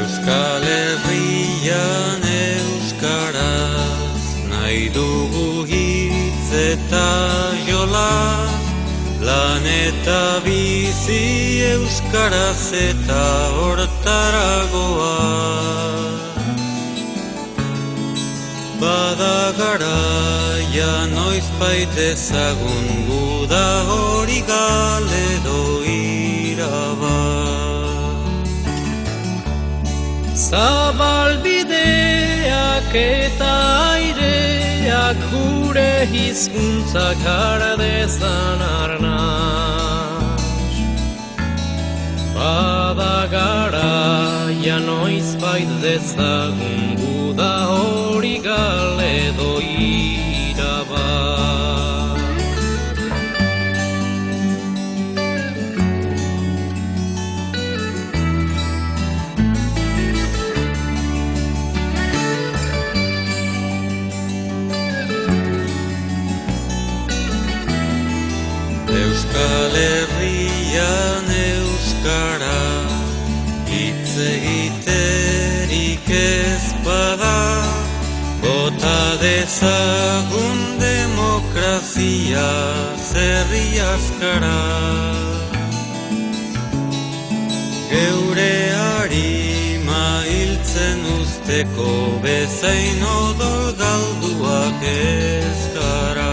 Euskal Herrian euskaraz nahi dugu hitz eta jolas, lan eta bizi euskaraz eta hortaragoa. Bada garaia noizbait ezagun guda hori galedo iraba. Zabalbideak eta aireak gure hizkuntzak har dezan arnas. Bada garaia noizbait dezagun guda hori galedo iraba. Euskal Herrian euskara, hitz egiterik ez bada, bota dezagun demokrazia zerri askara. Geure harima hiltzen usteko bezain odol galduak ez gara.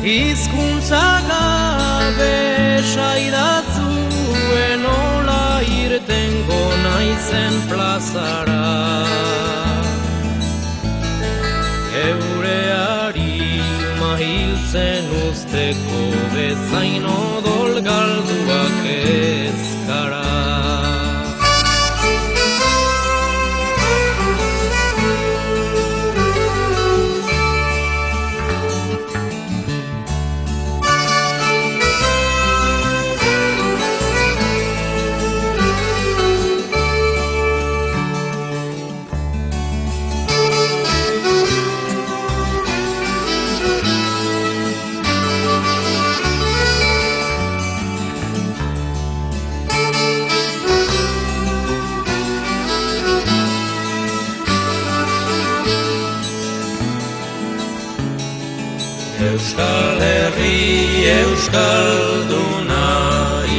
Hizkuntza gabe saidatzuen nola irtengo naizen plazara. Geure harima hiltzen usteko bezain odol galduak ez gara. Euskal Herri euskalduna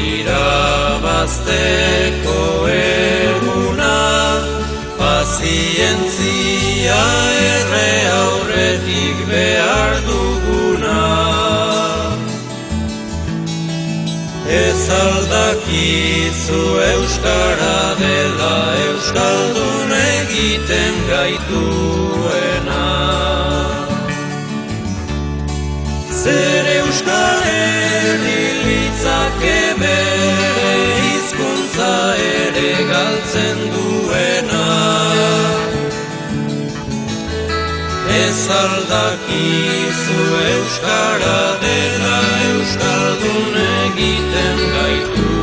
irabazteko eguna, pazientzia erre aurretik behar duguna. Ez aldakizu euskara dela euskaldun egiten gaituena. Zer Euskal Herri litzake bere hizkuntza ere galtzen duena. Ez aldakizu euskara dela euskaldun egiten gaitu.